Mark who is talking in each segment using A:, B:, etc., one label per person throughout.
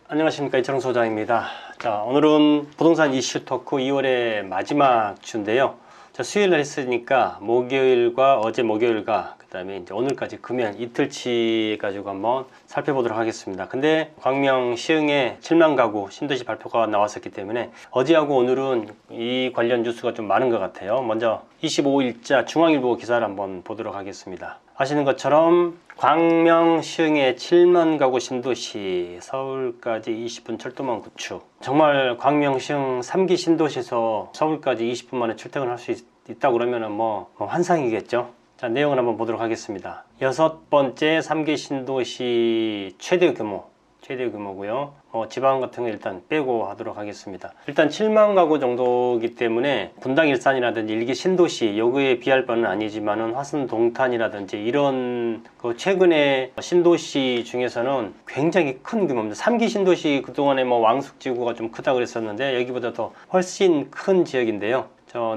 A: 안녕하십니까, 이철웅 소장입니다. 자, 오늘은 부동산 이슈 토크 2월의 마지막 주인데요. 자, 수요일날 했으니까 목요일과 어제 목요일과 그 다음에 이제 오늘까지 금요일 이틀치 가지고 한번 살펴보도록 하겠습니다. 근데 광명 시흥에 7만 가구 신도시 발표가 나왔었기 때문에 어제하고 오늘은 이 관련 뉴스가 좀 많은 것 같아요. 먼저 25일자 중앙일보 기사를 한번 보도록 하겠습니다. 아시는 것처럼 광명 시흥의 7만 가구 신도시, 서울까지 20분 철도망 구축. 정말 광명 시흥 3기 신도시에서 서울까지 20분 만에 출퇴근할 수 있다고 그러면 뭐 환상이겠죠. 자, 내용을 한번 보도록 하겠습니다. 6번째 3기 신도시 최대 규모고요. 지방 같은 거 일단 빼고 하도록 하겠습니다. 일단 7만 가구 정도이기 때문에 분당 일산이라든지 일기 신도시 요거에 비할 바는 아니지만은 화순 동탄이라든지 이런 그 최근에 신도시 중에서는 굉장히 큰 규모입니다. 3기 신도시 그동안에 왕숙지구가 좀 크다 그랬었는데 여기보다 더 훨씬 큰 지역인데요.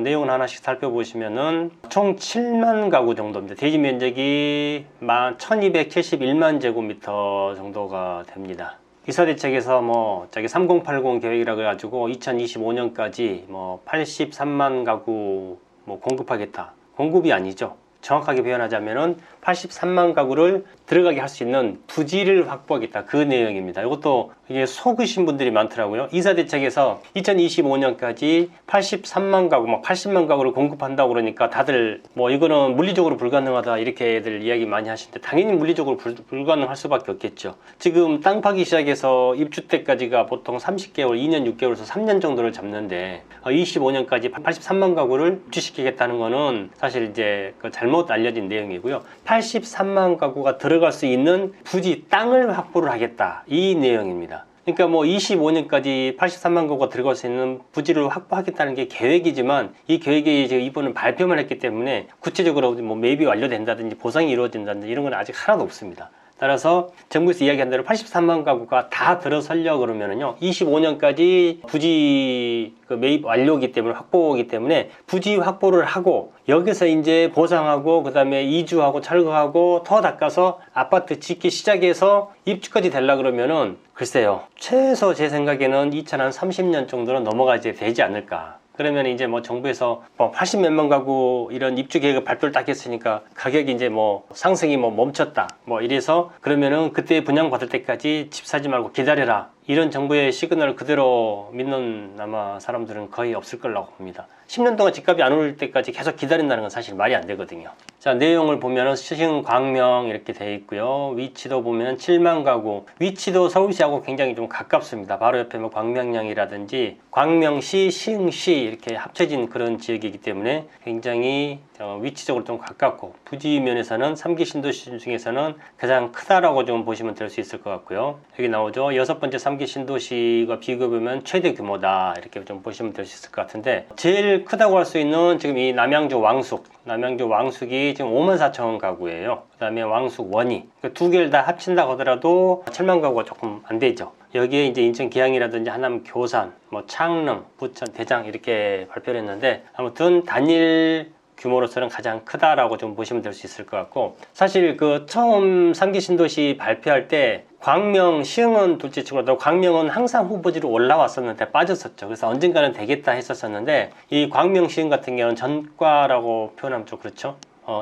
A: 내용을 하나씩 살펴보시면은 총 7만 가구 정도입니다. 대지 면적이 1271만 제곱미터 정도가 됩니다. 이사대책에서 3080 계획이라고 해가지고 2025년까지 83만 가구 공급하겠다. 공급이 아니죠. 정확하게 표현하자면은 83만 가구를 들어가게 할 수 있는 부지를 확보하겠다. 그 내용입니다. 이것도 이게 속으신 분들이 많더라고요. 이사대책에서 2025년까지 83만 가구, 80만 가구를 공급한다고 그러니까 다들 이거는 물리적으로 불가능하다 이렇게들 이야기 많이 하시는데 당연히 물리적으로 불가능할 수밖에 없겠죠. 지금 땅 파기 시작해서 입주 때까지가 보통 30개월, 2년 6개월에서 3년 정도를 잡는데 25년까지 83만 가구를 입주시키겠다는 거는 사실 이제 잘못 알려진 내용이고요. 83만 가구가 들어갈 수 있는 부지 땅을 확보를 하겠다 이 내용입니다. 그러니까 25년까지 83만 가구가 들어갈 수 있는 부지를 확보하겠다는 게 계획이지만 이 계획이 지금 이번은 발표만 했기 때문에 구체적으로 매입이 완료된다든지 보상이 이루어진다든지 이런 건 아직 하나도 없습니다. 따라서 정부에서 이야기한 대로 83만 가구가 다 들어서려 그러면은요 25년까지 부지 매입 완료이기 때문에 확보이기 때문에 부지 확보를 하고 여기서 이제 보상하고 그 다음에 이주하고 철거하고 터 닦아서 아파트 짓기 시작해서 입주까지 되려 그러면은 글쎄요 최소 제 생각에는 2030년 정도는 넘어가야 되지 않을까. 그러면 이제 정부에서 80몇만 가구 이런 입주 계획을 발표를 딱 했으니까 가격이 이제 상승이 멈췄다 이래서 그러면은 그때 분양받을 때까지 집 사지 말고 기다려라 이런 정부의 시그널을 그대로 믿는 아마 사람들은 거의 없을 거라고 봅니다. 10년 동안 집값이 안 오를 때까지 계속 기다린다는 건 사실 말이 안 되거든요. 자, 내용을 보면은 시흥 광명 이렇게 되어 있고요. 위치도 보면 7만 가구. 위치도 서울시하고 굉장히 좀 가깝습니다. 바로 옆에 광명량이라든지 광명시, 시흥시 이렇게 합쳐진 그런 지역이기 때문에 굉장히 위치적으로 좀 가깝고 부지 면에서는 3기 신도시 중에서는 가장 크다라고 좀 보시면 될 수 있을 것 같고요. 여기 나오죠. 6번째 3기 신도시가 비교해보면 최대 규모다 이렇게 좀 보시면 될 수 있을 것 같은데 제일 크다고 할 수 있는 지금 이 남양주 왕숙이 지금 54,000 가구예요. 그 다음에 왕숙 원이 두 개를 다 합친다고 하더라도 7만 가구가 조금 안 되죠. 여기에 이제 인천 기양이라든지 하남 교산, 창릉, 부천, 대장 이렇게 발표를 했는데 아무튼 단일 규모로서는 가장 크다라고 좀 보시면 될 수 있을 것 같고 사실 그 처음 3기 신도시 발표할 때 광명, 시흥은 둘째치고 광명은 항상 후보지로 올라왔었는데 빠졌었죠. 그래서 언젠가는 되겠다 했었었는데 이 광명, 시흥 같은 경우는 전과라고 표현하면 좀 그렇죠.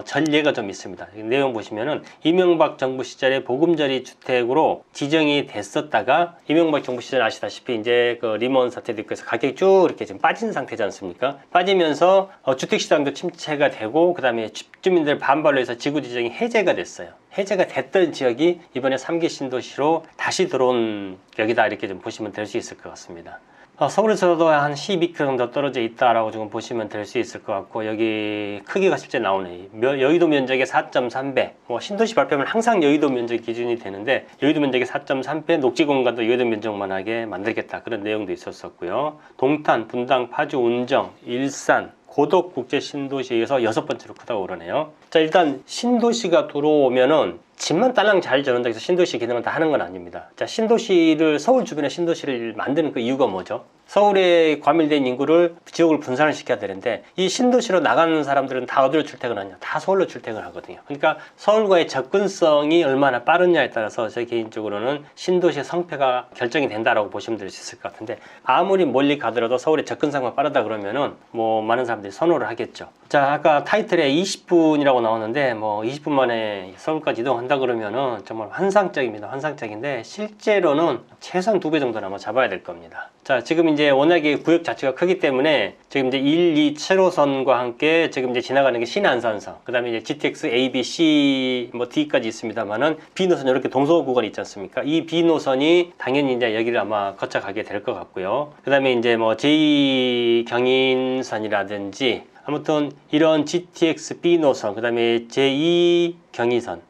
A: 전례가 좀 있습니다. 내용 보시면은 이명박 정부 시절에 보금자리 주택으로 지정이 됐었다가 이명박 정부 시절 아시다시피 이제 그 리먼 사태도 있고 해서 가격이 쭉 이렇게 지금 빠진 상태지 않습니까? 빠지면서 주택시장도 침체가 되고 그 다음에 집주민들 반발로 해서 지구 지정이 해제가 됐어요. 해제가 됐던 지역이 이번에 3기 신도시로 다시 들어온 여기다 이렇게 좀 보시면 될 수 있을 것 같습니다. 서울에서도 한 12km 정도 떨어져 있다라고 지금 보시면 될 수 있을 것 같고 여기 크기가 실제 나오네. 여의도 면적의 4.3배. 신도시 발표하면 항상 여의도 면적 기준이 되는데 여의도 면적의 4.3배 녹지 공간도 여의도 면적만 하게 만들겠다 그런 내용도 있었었고요. 동탄, 분당, 파주, 운정, 일산 고덕국제신도시에서 6번째로 크다고 그러네요. 자, 일단 신도시가 들어오면은 집만 딸랑 잘 지어놓는다 해서 신도시 기능을 다 하는 건 아닙니다. 자, 신도시를, 서울 주변에 신도시를 만드는 그 이유가 뭐죠? 서울에 과밀된 인구를 지역을 분산을 시켜야 되는데, 이 신도시로 나가는 사람들은 다 어디로 출퇴근하냐? 다 서울로 출퇴근을 하거든요. 그러니까 서울과의 접근성이 얼마나 빠르냐에 따라서 제 개인적으로는 신도시의 성패가 결정이 된다라고 보시면 될 수 있을 것 같은데, 아무리 멀리 가더라도 서울의 접근성만 빠르다 그러면은 뭐 많은 사람들이 선호를 하겠죠. 자, 아까 타이틀에 20분이라고 나오는데, 뭐 20분 만에 서울까지 이동한다 그러면은 정말 환상적입니다. 환상적인데 실제로는 최소한 2배 정도는 아마 잡아야 될 겁니다. 자, 지금 이제 워낙에 구역 자체가 크기 때문에 지금 이제 1, 2, 7호선과 함께 지금 이제 지나가는 게 신안산선, 그 다음에 이제 GTX A, B, C, 뭐 D까지 있습니다만은 B 노선 이렇게 동서 구간이 있지 않습니까? 이 B 노선이 당연히 이제 여기를 아마 거쳐가게 될 것 같고요. 그 다음에 이제 뭐 제2 경인선이라든지 아무튼 이런 GTX B 노선, 그 다음에 제2 경인선,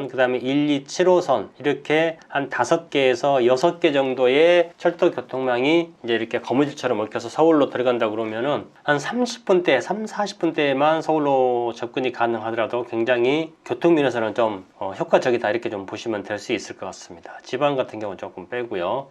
A: 그 다음에 1, 2, 7호선 이렇게 한 5개에서 6개 정도의 철도 교통망이 이제 이렇게 거무줄처럼 얽혀서 서울로 들어간다 그러면은 한 30분대, 40분대에만 서울로 접근이 가능하더라도 굉장히 교통면에서는 좀 효과적이다 이렇게 좀 보시면 될 수 있을 것 같습니다. 지방 같은 경우는 조금 빼고요.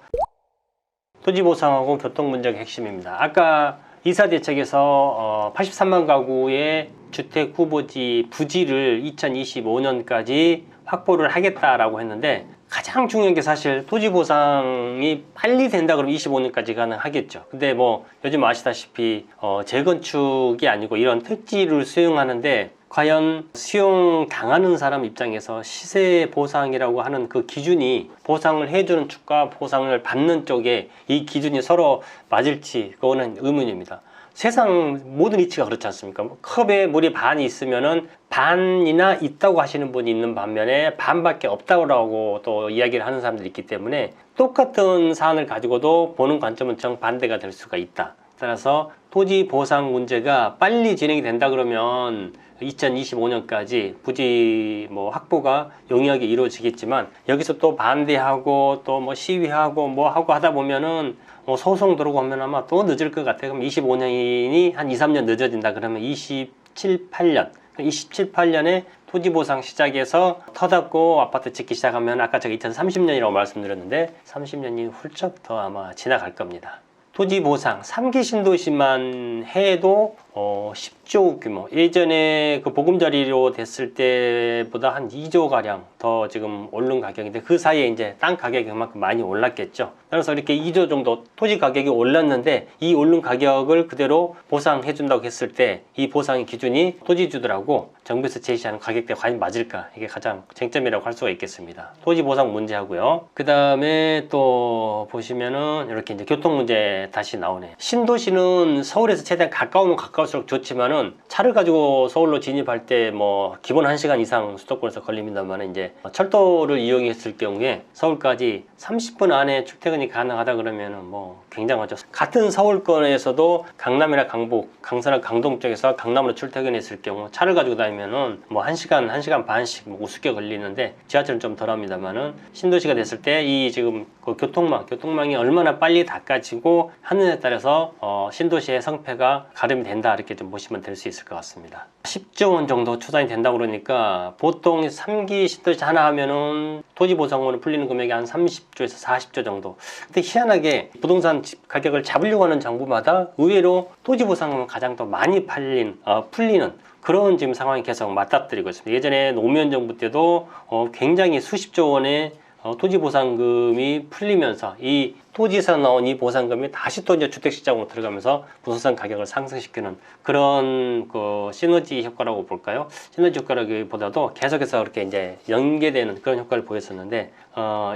A: 토지 보상하고 교통 문제가 핵심입니다. 아까 이사대책에서 83만 가구의 주택 후보지 부지를 2025년까지 확보를 하겠다라고 했는데, 가장 중요한 게 사실 토지 보상이 빨리 된다 그러면 25년까지 가능하겠죠. 근데 뭐 요즘 아시다시피 재건축이 아니고 이런 택지를 수용하는데, 과연 수용당하는 사람 입장에서 시세 보상이라고 하는 그 기준이, 보상을 해주는 쪽과 보상을 받는 쪽에 이 기준이 서로 맞을지, 그거는 의문입니다. 세상 모든 이치가 그렇지 않습니까? 컵에 물이 반이 있으면은 반이나 있다고 하시는 분이 있는 반면에 반밖에 없다고 또 이야기를 하는 사람들이 있기 때문에, 똑같은 사안을 가지고도 보는 관점은 정반대가 될 수가 있다. 따라서 토지 보상 문제가 빨리 진행이 된다 그러면 2025년까지 부지 뭐 확보가 용이하게 이루어지겠지만, 여기서 또 반대하고 또 뭐 시위하고 뭐 하고 하다 보면은 뭐 소송 들어오고 하면 아마 또 늦을 것 같아요. 그럼 25년이 한 2, 3년 늦어진다 그러면 27, 8년 27, 8년에 토지 보상 시작해서 터닫고 아파트 짓기 시작하면, 아까 제가 2030년이라고 말씀드렸는데 30년이 훌쩍 더 아마 지나갈 겁니다. 토지 보상 3기 신도시만 해도 10조 규모, 예전에 그 보금자리로 됐을 때보다 한 2조 가량 더 지금 오른 가격인데, 그 사이에 이제 땅 가격이 그만큼 많이 올랐겠죠. 그래서 이렇게 2조 정도 토지 가격이 올랐는데, 이 오른 가격을 그대로 보상해 준다고 했을 때 이 보상의 기준이 토지주들하고 정부에서 제시하는 가격대 과연 맞을까, 이게 가장 쟁점이라고 할 수가 있겠습니다. 토지 보상 문제하고요. 그 다음에 또 보시면은 이렇게 이제 교통 문제 다시 나오네. 신도시는 서울에서 최대한 가까우면 가까울수록 좋지만은, 차를 가지고 서울로 진입할 때 뭐 기본 1시간 이상 수도권에서 걸립니다만, 이제 철도를 이용했을 경우에 서울까지 30분 안에 출퇴근이 가능하다 그러면은 뭐 굉장하죠. 같은 서울권에서도 강남이나 강북, 강서나 강동 쪽에서 강남으로 출퇴근했을 경우 차를 가지고 다니면은 뭐 1시간 반씩 뭐 우습게 걸리는데, 지하철은 좀 덜합니다만은, 신도시가 됐을 때 이 지금 그 교통망이 얼마나 빨리 닦아지고 하느냐에 따라서 신도시의 성패가 가름이 된다, 이렇게 좀 보시면 될 수 있을 것 같습니다. 10조 원 정도 추산이 된다고 그러니까, 보통 3기 신도시 하나 하면은 토지 보상금으로 풀리는 금액이 한 30조에서 40조 정도. 근데 희한하게 부동산 집 가격을 잡으려고 하는 정부마다 의외로 토지 보상금은 가장 더 많이 풀리는 그런 지금 상황이 계속 맞닥뜨리고 있습니다. 예전에 노무현 정부 때도 굉장히 수십조 원의 토지 보상금이 풀리면서, 이 토지에서 나온 이 보상금이 다시 또 이제 주택시장으로 들어가면서 부동산 가격을 상승시키는 그런 그 시너지 효과라고 볼까요? 시너지 효과라기보다도 계속해서 그렇게 이제 연계되는 그런 효과를 보였었는데,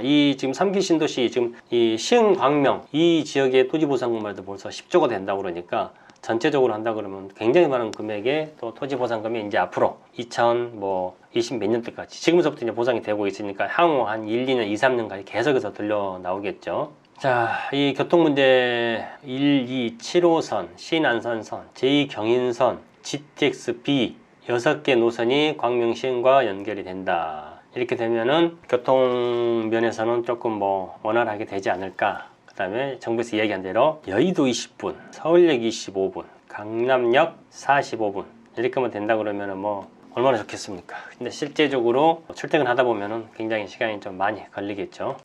A: 이 지금 3기 신도시, 지금 이 시흥 광명 이 지역의 토지 보상금만 해도 벌써 10조가 된다고 그러니까, 전체적으로 한다 그러면 굉장히 많은 금액의 또 토지 보상금이 이제 앞으로 2020 몇 년대까지, 지금부터 이제 보상이 되고 있으니까 향후 한 1, 2년, 2, 3년까지 계속해서 들려 나오겠죠. 자, 이 교통 문제 1, 2, 7호선, 신안산선, 제2 경인선, GTX B 6개 노선이 광명시흥과 연결이 된다. 이렇게 되면은 교통 면에서는 조금 뭐 원활하게 되지 않을까. 그 다음에 정부에서 이야기한 대로 여의도 20분, 서울역 25분, 강남역 45분 이렇게 하면 된다 그러면은 뭐 얼마나 좋겠습니까? 근데 실제적으로 출퇴근하다 보면은 굉장히 시간이 좀 많이 걸리겠죠.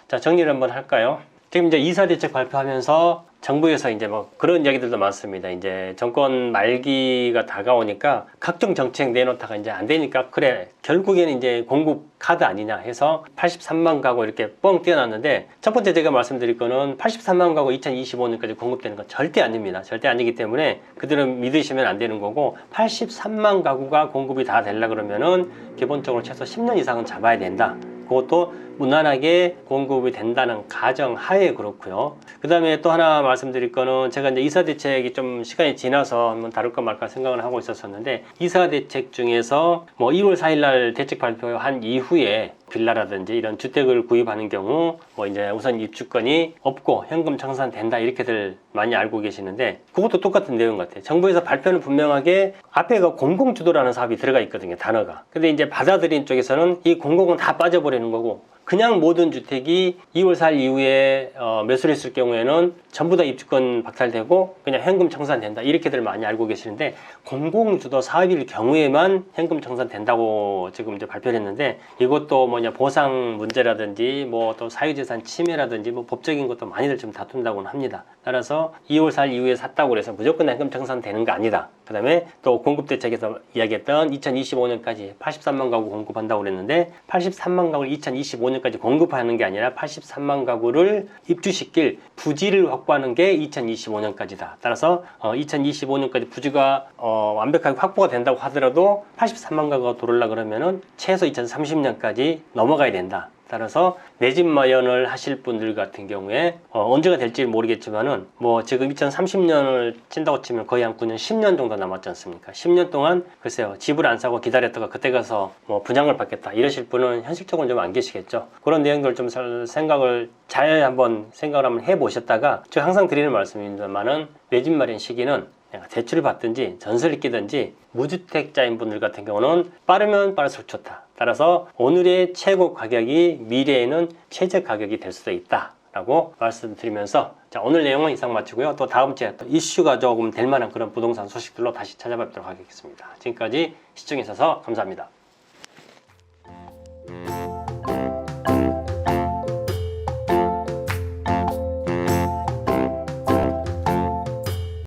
A: 자, 정리를 한번 할까요? 지금 이제 이사 대책 발표하면서 정부에서 이제 뭐 그런 이야기들도 많습니다. 이제 정권 말기가 다가오니까 각종 정책 내놓다가 이제 안 되니까 그래 결국에는 이제 공급 카드 아니냐 해서 83만 가구 이렇게 뻥 띄어놨는데, 첫 번째 제가 말씀드릴 거는 83만 가구 2025년까지 공급되는 건 절대 아닙니다. 절대 아니기 때문에 그들은 믿으시면 안 되는 거고, 83만 가구가 공급이 다 되려 그러면은 기본적으로 최소 10년 이상은 잡아야 된다. 그것도 무난하게 공급이 된다는 가정 하에 그렇고요. 그 다음에 또 하나 말씀드릴 거는, 제가 이제 이사대책이 좀 시간이 지나서 한번 다룰까 말까 생각을 하고 있었었는데, 이사대책 중에서 뭐 2월 4일날 대책 발표한 이후에 빌라라든지 이런 주택을 구입하는 경우 뭐 이제 우선 입주권이 없고 현금 청산된다 이렇게들 많이 알고 계시는데, 그것도 똑같은 내용 같아요. 정부에서 발표는 분명하게 앞에가 공공주도라는 사업이 들어가 있거든요, 단어가. 근데 이제 받아들인 쪽에서는 이 공공은 다 빠져버리는 거고, 그냥 모든 주택이 2월 4일 이후에 매수를 했을 경우에는 전부 다 입주권 박탈되고 그냥 현금 청산된다 이렇게들 많이 알고 계시는데, 공공주도 사업일 경우에만 현금 청산된다고 지금 이제 발표를 했는데, 이것도 뭐냐 보상 문제라든지 뭐 또 사유재산 침해라든지 뭐 법적인 것도 많이들 좀 다툰다고는 합니다. 따라서 2월 4일 이후에 샀다고 해서 무조건 현금 청산되는 거 아니다. 그 다음에 또 공급대책에서 이야기했던 2025년까지 83만 가구 공급한다고 그랬는데, 83만 가구를 2025년까지 공급하는 게 아니라 83만 가구를 입주시킬 부지를 확보하는 게 2025년까지다. 따라서 2025년까지 부지가 완벽하게 확보가 된다고 하더라도 83만 가구가 들어오려 그러면은 최소 2030년까지 넘어가야 된다. 따라서 내 집 마련을 하실 분들 같은 경우에 언제가 될지 모르겠지만은 뭐 지금 2030년을 찐다고 치면 거의 한 9년, 10년 정도 남았지 않습니까? 10년 동안 글쎄요, 집을 안 사고 기다렸다가 그때 가서 뭐 분양을 받겠다 이러실 분은 현실적으로 좀 안 계시겠죠. 그런 내용들 좀 생각을 잘 한번 생각을 한번 해보셨다가, 제가 항상 드리는 말씀입니다만은 내 집 마련 시기는 대출을 받든지 전세를 끼든지, 무주택자인 분들 같은 경우는 빠르면 빠를수록 좋다. 따라서 오늘의 최고 가격이 미래에는 최저 가격이 될 수도 있다 라고 말씀드리면서, 자, 오늘 내용은 이상 마치고요. 또 다음 주에 또 이슈가 조금 될 만한 그런 부동산 소식들로 다시 찾아뵙도록 하겠습니다. 지금까지 시청해 주셔서 감사합니다.